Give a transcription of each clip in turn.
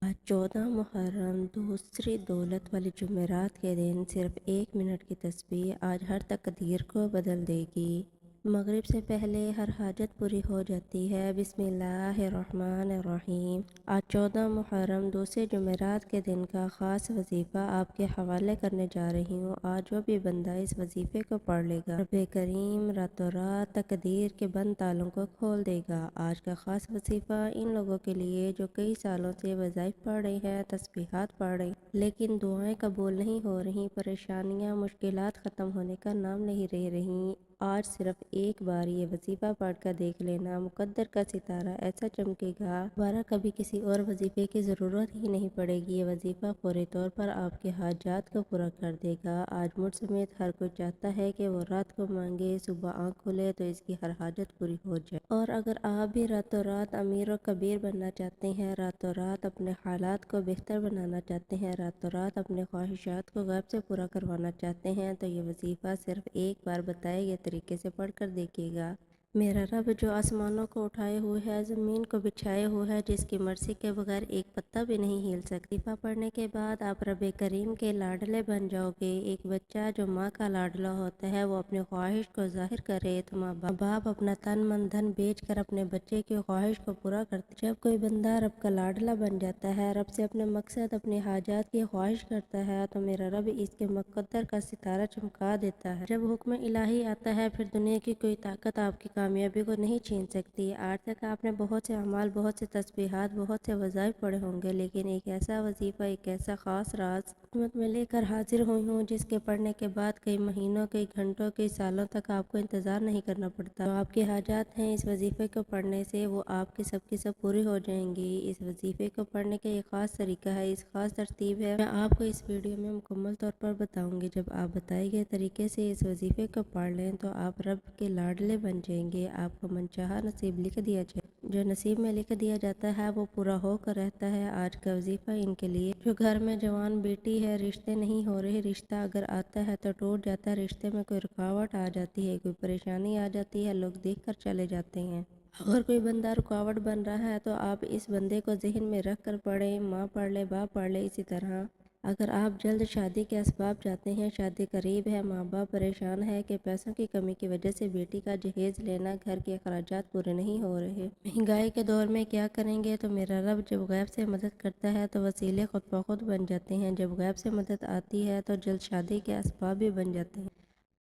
آج 14 محرم دوسری دولت والی جمعرات کے دن صرف 1 منٹ کی تسبیح آج ہر تقدیر کو بدل دے گی۔ مغرب سے پہلے ہر حاجت پوری ہو جاتی ہے۔ بسم اللہ الرحمن الرحیم۔ آج 14 محرم دوسرے جمعرات کے دن کا خاص وظیفہ آپ کے حوالے کرنے جا رہی ہوں۔ آج جو بھی بندہ اس وظیفے کو پڑھ لے گا، رب کریم راتوں رات تقدیر کے بند تالوں کو کھول دے گا۔ آج کا خاص وظیفہ ان لوگوں کے لیے جو کئی سالوں سے وظائف پڑھ رہے ہیں، تسبیحات پڑھ رہے ہیں، لیکن دعائیں قبول نہیں ہو رہی، پریشانیاں مشکلات ختم ہونے کا نام نہیں لے رہی۔ آج صرف ایک بار یہ وظیفہ پڑھ کر دیکھ لینا، مقدر کا ستارہ ایسا چمکے گا، دوبارہ کبھی کسی اور وظیفے کی ضرورت ہی نہیں پڑے گی۔ یہ وظیفہ فوری طور پر آپ کے حاجات کو پورا کر دے گا۔ آج مجھ سمیت ہر کوئی چاہتا ہے کہ وہ رات کو مانگے، صبح آنکھ کھلے تو اس کی ہر حاجت پوری ہو جائے۔ اور اگر آپ بھی راتوں رات امیر و کبیر بننا چاہتے ہیں، راتوں رات اپنے حالات کو بہتر بنانا چاہتے ہیں، راتوں رات اپنے خواہشات کو غیب سے پورا کروانا چاہتے ہیں، تو یہ وظیفہ صرف ایک بار بتائے گئے طریقے سے پڑھ کر دیکھیے گا۔ میرا رب جو آسمانوں کو اٹھائے ہوئے ہے، زمین کو بچھائے ہوئے ہے، جس کی مرضی کے بغیر ایک پتا بھی نہیں ہل سکتی۔ وظیفہ پڑھنے کے بعد آپ رب کریم کے لاڈلے بن جاؤ گے۔ ایک بچہ جو ماں کا لاڈلا ہوتا ہے، وہ اپنی خواہش کو ظاہر کرے تو ماں باپ اپنا تن من دھن بیچ کر اپنے بچے کی خواہش کو پورا کرتے۔ جب کوئی بندہ رب کا لاڈلا بن جاتا ہے، رب سے اپنے مقصد، اپنی حاجات کی خواہش کرتا ہے، تو میرا رب اس کے مقدر کا ستارہ چمکا دیتا ہے۔ جب حکم الہی آتا ہے، پھر دنیا کی کوئی طاقت آپ کی کامیابی کو نہیں چھین سکتی۔ آج تک آپ نے بہت سے اعمال، بہت سے تسبیحات، بہت سے وظائف پڑھے ہوں گے، لیکن ایک ایسا وظیفہ، ایک ایسا خاص راز خدمت میں لے کر حاضر ہوئی ہوں، جس کے پڑھنے کے بعد کئی مہینوں، کئی گھنٹوں، کئی سالوں تک آپ کو انتظار نہیں کرنا پڑتا۔ جو آپ کی حاجات ہیں، اس وظیفے کو پڑھنے سے وہ آپ کی سب پوری ہو جائیں گی۔ اس وظیفے کو پڑھنے کا ایک خاص طریقہ ہے، اس خاص ترتیب ہے، میں آپ کو اس ویڈیو میں مکمل طور پر بتاؤں گی۔ جب آپ بتائے گئے طریقے سے اس وظیفے کو پڑھ لیں تو آپ رب کے لاڈلے بن جائیں گے۔ آپ کو منچاہا نصیب لکھ دیا جائے۔ جو نصیب میں لکھ دیا جاتا ہے وہ پورا ہو کر رہتا ہے۔ آج کا وظیفہ ان کے لیے جو گھر میں جوان بیٹی ہے، رشتے نہیں ہو رہے، رشتہ اگر آتا ہے تو ٹوٹ جاتا ہے، رشتے میں کوئی رکاوٹ آ جاتی ہے، کوئی پریشانی آ جاتی ہے، لوگ دیکھ کر چلے جاتے ہیں۔ اگر کوئی بندہ رکاوٹ بن رہا ہے تو آپ اس بندے کو ذہن میں رکھ کر پڑھیں، ماں پڑھ لے، باپ پڑھ لے۔ اسی طرح اگر آپ جلد شادی کے اسباب چاہتے ہیں، شادی قریب ہے، ماں باپ پریشان ہے کہ پیسوں کی کمی کی وجہ سے بیٹی کا جہیز لینا، گھر کے اخراجات پورے نہیں ہو رہے، مہنگائی کے دور میں کیا کریں گے، تو میرا رب جب غیب سے مدد کرتا ہے تو وسیلے خود بخود بن جاتے ہیں۔ جب غیب سے مدد آتی ہے تو جلد شادی کے اسباب بھی بن جاتے ہیں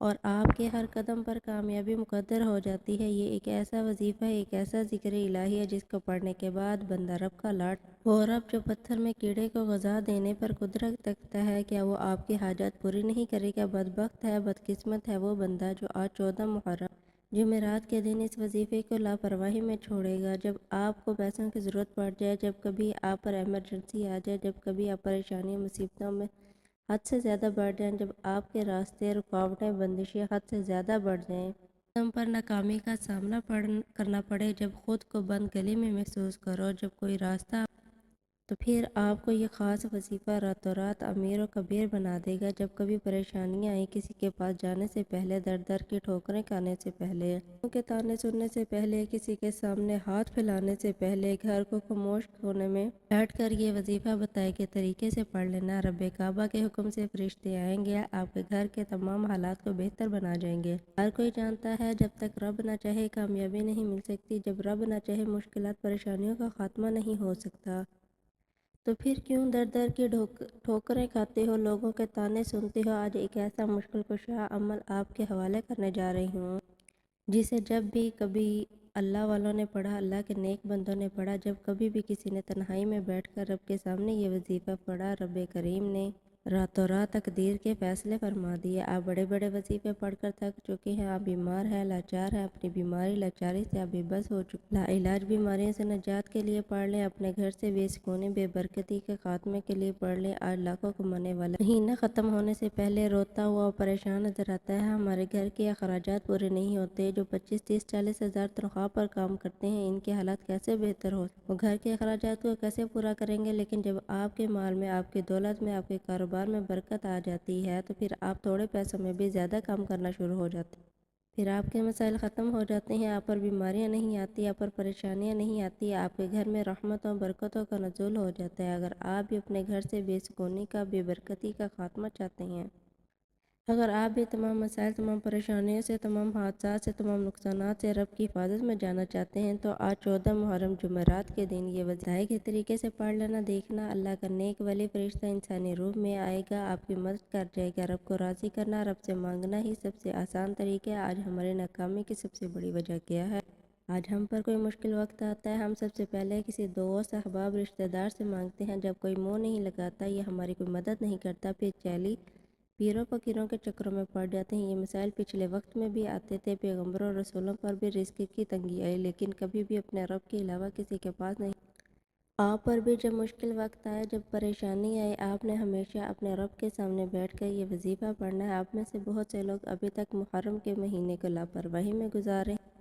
اور آپ کے ہر قدم پر کامیابی مقدر ہو جاتی ہے۔ یہ ایک ایسا وظیفہ ہے، ایک ایسا ذکر الہی ہے، جس کو پڑھنے کے بعد بندہ رب کا لاڈ، وہ رب جو پتھر میں کیڑے کو غذا دینے پر قدرت رکھتا ہے، کیا وہ آپ کی حاجات پوری نہیں کرے گا؟ بدبخت ہے، بدقسمت ہے وہ بندہ جو آج 14 محرم جمعرات کے دن اس وظیفے کو لاپرواہی میں چھوڑے گا۔ جب آپ کو پیسوں کی ضرورت پڑ جائے، جب کبھی آپ پر ایمرجنسی آ جائے، جب کبھی آپ پریشانیوں مصیبتوں میں حد سے زیادہ بڑھ جائیں، جب آپ کے راستے رکاوٹیں بندشیں حد سے زیادہ بڑھ جائیں، تم پر ناکامی کا سامنا کرنا پڑے، جب خود کو بند گلی میں محسوس کرو، جب کوئی راستہ، تو پھر آپ کو یہ خاص وظیفہ راتوں رات امیر و کبیر بنا دے گا۔ جب کبھی پریشانیاں آئیں، کسی کے پاس جانے سے پہلے، در در کی ٹھوکریں کھانے سے پہلے، لوگوں کے طعنے سننے سے پہلے، کسی کے سامنے ہاتھ پھیلانے سے پہلے، گھر کو خاموش کونے میں بیٹھ کر یہ وظیفہ بتائے گئے طریقے سے پڑھ لینا، رب کعبہ کے حکم سے فرشتے آئیں گے، آپ کے گھر کے تمام حالات کو بہتر بنا جائیں گے۔ ہر کوئی جانتا ہے جب تک رب نہ چاہے کامیابی نہیں مل سکتی، جب رب نہ چاہے مشکلات پریشانیوں کا خاتمہ نہیں ہو سکتا۔ تو پھر کیوں در در کی ٹھوکریں کھاتے ہو، لوگوں کے طعنے سنتے ہو؟ آج ایک ایسا مشکل کشا عمل آپ کے حوالے کرنے جا رہی ہوں، جسے جب بھی کبھی اللہ والوں نے پڑھا، اللہ کے نیک بندوں نے پڑھا، جب کبھی بھی کسی نے تنہائی میں بیٹھ کر رب کے سامنے یہ وظیفہ پڑھا، رب کریم نے راتوں رات تقدیر کے فیصلے فرما دیے۔ آپ بڑے بڑے وظیفے پڑھ کر تھک چکے ہیں، آپ بیمار ہیں، لاچار ہیں، اپنی بیماری لاچاری سے آپ بے بس ہو چکے، لا علاج بیماریوں سے نجات کے لیے پڑھ لیں، اپنے گھر سے بے سکونی، بے برکتی کے خاتمے کے لیے پڑھ لیں۔ آج لاکھوں کمانے والا مہینہ ختم ہونے سے پہلے روتا ہوا اور پریشان نظر آتا ہے، ہمارے گھر کے اخراجات پورے نہیں ہوتے۔ جو 25، 30، 40 ہزار تنخواہ پر کام کرتے ہیں، ان کے حالات کیسے بہتر ہو، وہ گھر کے اخراجات کو کیسے پورا کریں گے؟ لیکن جب آپ کے مال میں، آپ کی دولت میں، آپ کے کاروبار میں برکت آ جاتی ہے، تو پھر آپ تھوڑے پیسوں میں بھی زیادہ کام کرنا شروع ہو جاتے ہیں۔ پھر آپ کے مسائل ختم ہو جاتے ہیں، آپ پر بیماریاں نہیں آتی، آپ پر پریشانیاں نہیں آتی، آپ کے گھر میں رحمتوں برکتوں کا نزول ہو جاتا ہے۔ اگر آپ بھی اپنے گھر سے بے سکونی کا، بے برکتی کا خاتمہ چاہتے ہیں، اگر آپ بھی تمام مسائل، تمام پریشانیوں سے، تمام حادثات سے، تمام نقصانات سے رب کی حفاظت میں جانا چاہتے ہیں، تو آج 14 محرم جمعرات کے دن یہ وظائف کے طریقے سے پڑھ لینا۔ دیکھنا اللہ کا نیک ولی فرشتہ انسانی روپ میں آئے گا، آپ کی مدد کر جائے گا۔ رب کو راضی کرنا، رب سے مانگنا ہی سب سے آسان طریقہ ہے۔ آج ہمارے ناکامی کی سب سے بڑی وجہ کیا ہے؟ آج ہم پر کوئی مشکل وقت آتا ہے، ہم سب سے پہلے کسی دوست، احباب، رشتہ دار سے مانگتے ہیں۔ جب کوئی منہ نہیں لگاتا یا ہماری کوئی مدد نہیں کرتا، پھر چیلی پیروں فقیروں کے چکروں میں پڑ جاتے ہیں۔ یہ مسائل پچھلے وقت میں بھی آتے تھے، پیغمبروں اور رسولوں پر بھی رزق کی تنگی آئی، لیکن کبھی بھی اپنے رب کے علاوہ کسی کے پاس نہیں۔ آپ پر بھی جب مشکل وقت آئے، جب پریشانی آئے، آپ نے ہمیشہ اپنے رب کے سامنے بیٹھ کر یہ وظیفہ پڑھنا ہے۔ آپ میں سے بہت سے لوگ ابھی تک محرم کے مہینے کو لاپرواہی میں گزارے ہیں،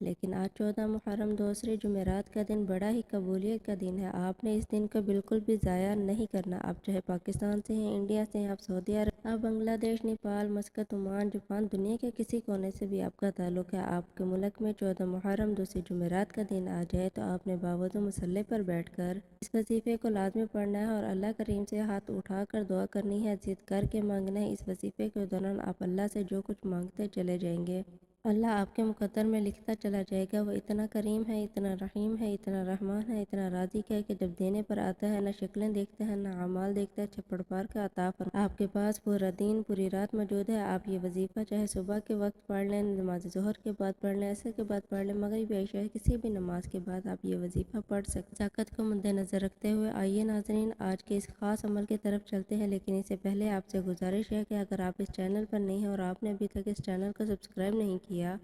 لیکن آج 14 محرم دوسری جمعرات کا دن بڑا ہی قبولیت کا دن ہے۔ آپ نے اس دن کو بالکل بھی ضائع نہیں کرنا۔ آپ چاہے پاکستان سے ہیں، انڈیا سے ہیں، آپ سعودی عرب، آپ بنگلہ دیش، نیپال، مسقط، عمان، جاپان، دنیا کے کسی کونے سے بھی آپ کا تعلق ہے، آپ کے ملک میں 14 محرم دوسری جمعرات کا دن آ جائے تو آپ نے باوضو مصلی پر بیٹھ کر اس وظیفے کو لازمی پڑھنا ہے اور اللہ کریم سے ہاتھ اٹھا کر دعا کرنی ہے، ضد کر کے مانگنا ہے۔ اس وظیفے کے دوران آپ اللہ سے جو کچھ مانگتے چلے جائیں گے، اللہ آپ کے مقدر میں لکھتا چلا جائے گا۔ وہ اتنا کریم ہے، اتنا رحیم ہے، اتنا رحمان ہے، اتنا راضی ہے کہ جب دینے پر آتا ہے، نہ شکلیں دیکھتا ہے، نہ اعمال دیکھتا ہے، چھپڑ پار کا عطا فرماتا ہے۔ آپ کے پاس پورا دن، پوری رات موجود ہے۔ آپ یہ وظیفہ چاہے صبح کے وقت پڑھ لیں، نماز ظہر کے بعد پڑھ لیں، عصر کے بعد پڑھ لیں، مغرب یا عشاء کسی بھی نماز کے بعد آپ یہ وظیفہ پڑھ سکتے ہیں۔ طاقت کو مد نظر رکھتے ہوئے آئیے ناظرین، آج کے اس خاص عمل کی طرف چلتے ہیں، لیکن اس سے پہلے آپ سے گزارش ہے کہ اگر آپ اس چینل پر نہیں ہیں اور آپ نے ابھی تک اس چینل کو سبسکرائب نہیں کیا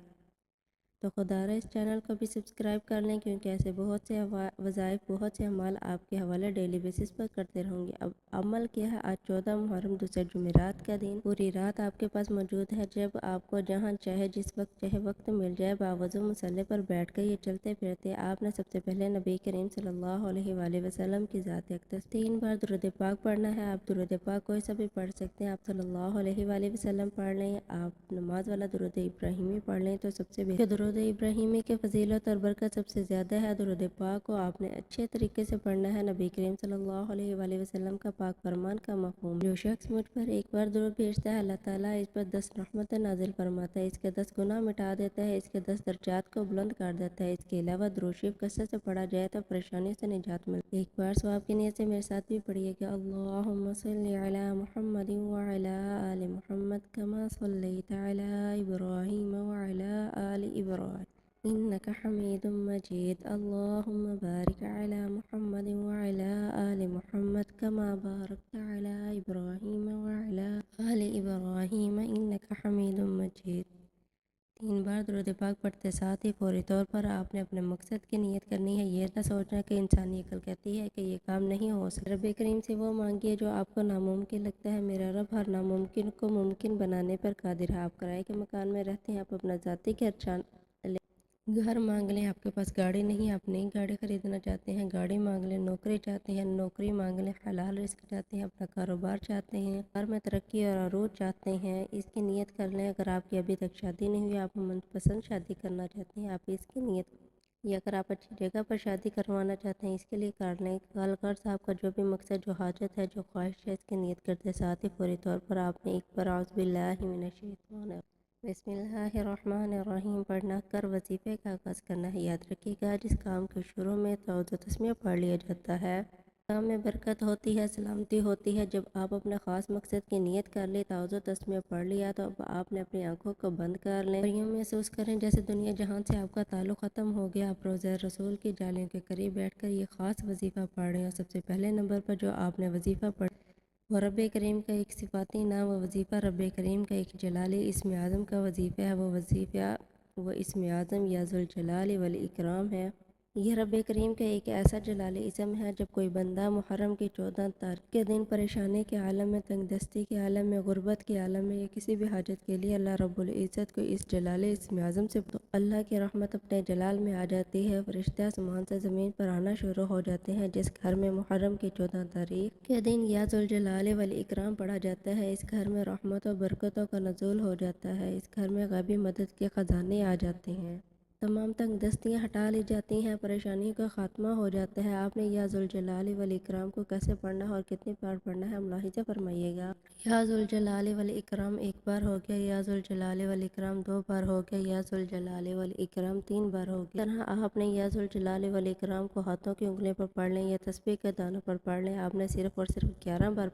تو خدا را اس چینل کو بھی سبسکرائب کر لیں، کیونکہ ایسے بہت سے وظائف، بہت سے اعمال آپ کے حوالے ڈیلی بیسس پر کرتے رہوں گی۔ اب عمل کیا ہے؟ آج 14 محرم دوسرے جمعرات کا دن پوری رات آپ کے پاس موجود ہے۔ جب آپ کو جہاں چاہے، جس وقت چاہے وقت مل جائے، باوضو مصلی پر بیٹھ کر یہ چلتے پھرتے آپ نے سب سے پہلے نبی کریم صلی اللہ علیہ وآلہ وسلم کی ذات اقدس 3 بار درود پاک پڑھنا ہے۔ آپ درود پاک کوئی سا بھی پڑھ سکتے ہیں، آپ صلی اللہ علیہ وآلہ وسلم پڑھ لیں، آپ نماز والا درود ابراہیمی پڑھ لیں تو سب سے بہتر۔ درود ابراہیمی کے فضیلت اور برکت سب سے زیادہ ہے۔ درود پاک کو آپ نے اچھے طریقے سے پڑھنا ہے، نبی کریم صلی اللہ علیہ وآلہ وسلم کا پاک فرمان کا مفہوم۔ جو شخص مجھ پر ایک بار درود بھیجتا ہے، اللہ تعالیٰ اس پر 10 رحمتیں نازل فرماتا ہے، اس کے 10 گناہ مٹا دیتا ہے، اس کے 10 درجات کو بلند کر دیتا ہے۔ اس کے علاوہ درود شریف کثرت سے پڑھا جائے تو پریشانی سے نجات ملتی ہے۔ ایک بار ثواب کی نیت سے میرے ساتھ بھی پڑھیے گا، اللہم صلی علی محمد وعلی آل محمد کما صلیت علی ابراہیم وعلی آل ابراہیم إنك حميد مجيد اللهم بارك على محمد وعلى آل محمد كما باركت على إبراهيم وعلى آل إبراهيم إنك حميد مجيد۔ 3 بار درود پاک پڑھتے ساتھ ہی فوری طور پر آپ نے اپنے مقصد کی نیت کرنی ہے۔ یہ نہ سوچنا کہ انسانی عقل کہتی ہے کہ یہ کام نہیں ہو سکتا۔ رب کریم سے وہ مانگیے جو آپ کو ناممکن لگتا ہے۔ میرا رب ہر ناممکن کو ممکن بنانے پر قادر ہے۔ آپ کرائے کے مکان میں رہتے ہیں، آپ اپنا ذاتی گھر مانگ لیں، آپ کے پاس گاڑی نہیں، آپ نئی گاڑی خریدنا چاہتے ہیں، گاڑی مانگ لیں، نوکری چاہتے ہیں، نوکری مانگ لیں، حلال رزق چاہتے ہیں، اپنا کاروبار چاہتے ہیں، گھر میں ترقی اور عروج چاہتے ہیں، اس کی نیت کر لیں۔ اگر آپ کی ابھی تک شادی نہیں ہوئی، آپ من پسند شادی کرنا چاہتے ہیں، آپ اس کی نیت، یا اگر آپ اچھی جگہ پر شادی کروانا چاہتے ہیں، اس کے لیے کر لیں۔ غرض آپ کا جو بھی مقصد، جو حاجت ہے، جو خواہش ہے، اس کی نیت کرتے ساتھ ہی فوری طور پر آپ نے ایک بار اعوذ باللہ من الشیطان بسم اللہ الرحمن الرحیم پڑھنا کر وظیفے کا آغاز کرنا ہے۔ یاد رکھیے گا، جس کام کے شروع میں تعوذ و تسمیہ پڑھ لیا جاتا ہے، کام میں برکت ہوتی ہے، سلامتی ہوتی ہے۔ جب آپ اپنے خاص مقصد کی نیت کر لی، تعوذ و تسمیہ پڑھ لیا، تو اب آپ نے اپنی آنکھوں کو بند کر لیں اور یوں محسوس کریں جیسے دنیا جہان سے آپ کا تعلق ختم ہو گیا۔ آپ روضہ رسول کی جالیوں کے قریب بیٹھ کر یہ خاص وظیفہ پڑھ رہے ہیں، اور سب سے پہلے نمبر پر جو آپ نے وظیفہ پڑھا وہ رب کریم کا ایک صفاتی نام، وہ وظیفہ رب کریم کا ایک جلالی اسم اعظم کا وظیفہ ہے۔ وہ وظیفہ وہ اسم اعظم یا ذوالجلال والاکرام ہے۔ یہ رب کریم کا ایک ایسا جلالی اسم ہے جب کوئی بندہ محرم کی 14 تاریخ کے دن پریشانی کے عالم میں، تنگ دستی کے عالم میں، غربت کے عالم میں یا کسی بھی حاجت کے لیے اللہ رب العزت کو اس جلالی اسم اعظم سے تو اللہ کی رحمت اپنے جلال میں آ جاتی ہے۔ فرشتے آسمان سے زمین پر آنا شروع ہو جاتے ہیں۔ جس گھر میں محرم کی 14 تاریخ کے دن یا ذوالجلال والاکرام پڑھا جاتا ہے، اس گھر میں رحمت و برکتوں کا نزول ہو جاتا ہے۔ اس گھر میں غیبی مدد کے خزانے آ جاتے ہیں، تمام تنگ دستیاں ہٹا لی جاتی ہیں، پریشانیوں کا خاتمہ ہو جاتا ہے۔ آپ نے یا ذوالجلال والاکرام کو کیسے پڑھنا ہے اور کتنی بار پڑھنا ہے ملاحظہ فرمائیے گا۔ یا ذوالجلال والاکرام ایک بار ہو گیا، یا ذوالجلال والاکرام 2 بار ہو گیا، یا ذوالجلال والاکرام 3 بار ہو گیا۔ اس طرح آپ نے یا ذوالجلال والاکرام کو ہاتھوں کی انگلیوں پر پڑھ لیں یا تسبیح کے دانوں پر پڑھ لیں۔ آپ نے صرف اور صرف 11 بار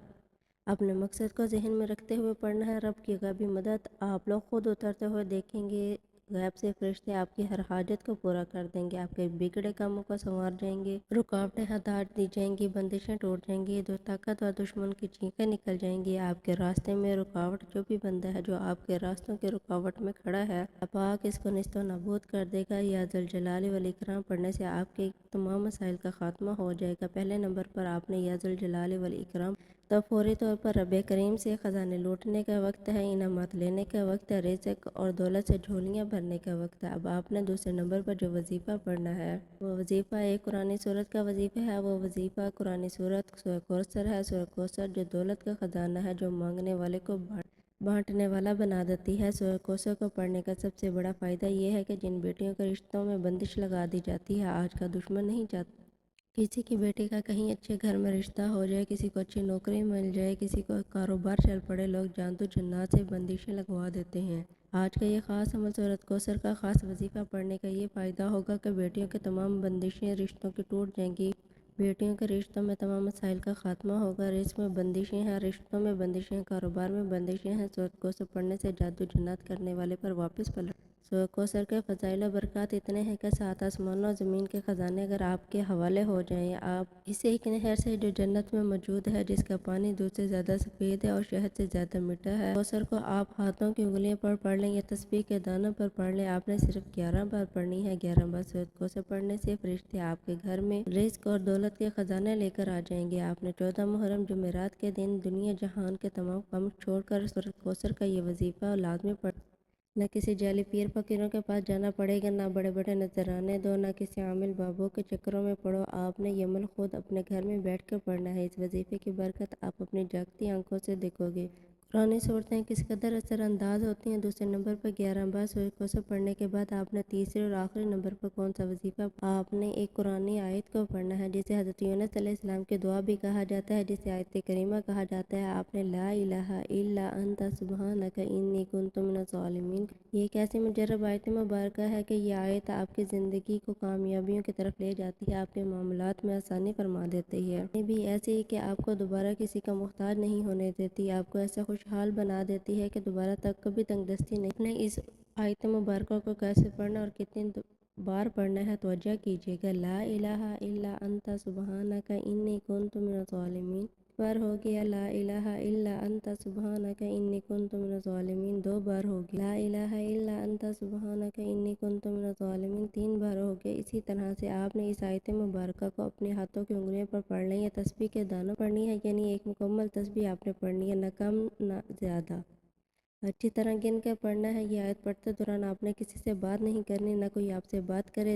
اپنے مقصد کو ذہن میں رکھتے ہوئے پڑھنا ہے۔ رب کی غیبی مدد آپ لوگ خود اترتے ہوئے دیکھیں گے۔ غیب سے فرشتے آپ کی ہر حاجت کو پورا کر دیں گے، آپ کے بگڑے کاموں کو سنوار جائیں گے، رکاوٹیں ہٹا دی جائیں گی، بندشیں ٹوٹ جائیں گی، جو طاقتور دشمن کی چینخیں نکل جائیں گی۔ آپ کے راستے میں رکاوٹ جو بھی بندہ ہے جو آپ کے راستوں کی رکاوٹ میں کھڑا ہے، پاک اس کو نیست و نابود کر دے گا۔ یا ذوالجلال والاکرام پڑھنے سے آپ کے تمام مسائل کا خاتمہ ہو جائے گا۔ پہلے نمبر پر آپ نے یا ذوالجلال والاکرام تو فوری طور پر رب کریم سے خزانے لوٹنے کا وقت ہے، انعامات لینے کا وقت ہے، رزق اور دولت سے جھولیاں بھرنے کا وقت ہے۔ اب آپ نے دوسرے نمبر پر جو وظیفہ پڑھنا ہے وہ وظیفہ ایک قرآن سورت کا وظیفہ ہے۔ وہ وظیفہ قرآن سورت سورہ کوثر ہے۔ سورہ کوثر جو دولت کا خزانہ ہے، جو مانگنے والے کو بانٹنے والا بنا دیتی ہے۔ سورہ کوثر کو پڑھنے کا سب سے بڑا فائدہ یہ ہے کہ جن بیٹیوں کے رشتوں میں بندش لگا دی جاتی ہے، آج کا دشمن نہیں چاہتا کسی کی بیٹی کا کہیں اچھے گھر میں رشتہ ہو جائے، کسی کو اچھی نوکری مل جائے، کسی کو کاروبار چل پڑے، لوگ جان تو جنات سے بندشیں لگوا دیتے ہیں۔ آج کا یہ خاص عمل سورۃ کوثر کا خاص وظیفہ پڑھنے کا یہ فائدہ ہوگا کہ بیٹیوں کے تمام بندشیں رشتوں کی ٹوٹ جائیں گی، بیٹیوں کے رشتوں میں تمام مسائل کا خاتمہ ہوگا۔ رزق میں بندشیں ہیں، رشتوں میں بندشیں ہیں، کاروبار میں بندشیں ہیں۔ سورۃ کوثر پڑھنے سے جادو جنات کرنے والے پر واپس پلٹ سورۃ کوثر کے فضائل و برکات اتنے ہیں کہ 7 آسمانوں اور زمین کے خزانے اگر آپ کے حوالے ہو جائیں، آپ اسے ایک نہر سے جو جنت میں موجود ہے، جس کا پانی دودھ سے زیادہ سفید ہے اور شہد سے زیادہ میٹھا ہے، کوثر کو آپ ہاتھوں کی انگلیوں پر پڑھ لیں یا تسبیح کے دانوں پر پڑھ لیں۔ آپ نے صرف 11 بار پڑھنی ہے۔ 11 بار سورۃ کوثر پڑھنے سے فرشتے آپ کے گھر میں رزق اور دولت کے خزانے لے کر آ جائیں گے۔ آپ نے 14 محرم جمعرات کے دن دنیا جہان کے تمام کام چھوڑ کر سورۃ کوثر کا یہ وظیفہ لازمی پڑھ، نہ کسی جعلی پیر فقیروں کے پاس جانا پڑے گا، نہ بڑے بڑے نذرانے دو، نہ کسی عامل بابوں کے چکروں میں پڑو۔ آپ نے یہ عمل خود اپنے گھر میں بیٹھ کر پڑھنا ہے۔ اس وظیفے کی برکت آپ اپنی جاگتی آنکھوں سے دیکھو گے۔ قرآنی صورتیں کس قدر اثر انداز ہوتی ہیں۔ دوسرے نمبر پر 11 بار سورۃ کوثر پڑھنے کے بعد آپ نے تیسرے اور آخری نمبر پر کون سا وظیفہ؟ آپ نے ایک قرآنی آیت کو پڑھنا ہے جسے حضرت یونس علیہ السلام کی دعا بھی کہا جاتا ہے، جسے آیت کریمہ کہا جاتا ہے۔ آپ نے لا الہ الا انت سبحانک انی کنت من الظالمین، یہ ایک ایسی مجرب آیت مبارکہ ہے کہ یہ آیت آپ کی زندگی کو کامیابیوں کی طرف لے جاتی ہے، آپ کے معاملات میں آسانی فرما دیتی ہے۔ یہ بھی ایسی ہے کہ آپ کو دوبارہ کسی کا محتاج نہیں ہونے دیتی، آپ کو ایسا خوشحال بنا دیتی ہے کہ دوبارہ تک کبھی تنگ دستی نہیں۔ آپ نے اس آیت مبارکہ کو کیسے پڑھنا اور کتنی بار پڑھنا ہے توجہ کیجیے گا۔ لا الہ الا انت سبحانک انی کنت من الظالمین بار ہو گیا، لا الہ الا انت سبحانک انی کنت من الظالمین 2 بار ہو گیا، لا الہ الا انت سبحانک انی کنت من الظالمین 3 بار ہو گیا۔ اسی طرح سے آپ نے اس آیت مبارکہ کو اپنے ہاتھوں کی انگلیوں پر پڑھ لیں یا تسبیح کے دانوں پڑھنی ہے، یعنی ایک مکمل تسبیح آپ نے پڑھنی ہے، نہ کم نہ زیادہ، اچھی طرح گن کر پڑھنا ہے۔ یہ آیت پڑھتے دوران آپ نے کسی سے بات نہیں کرنی، نہ کوئی آپ سے بات کرے۔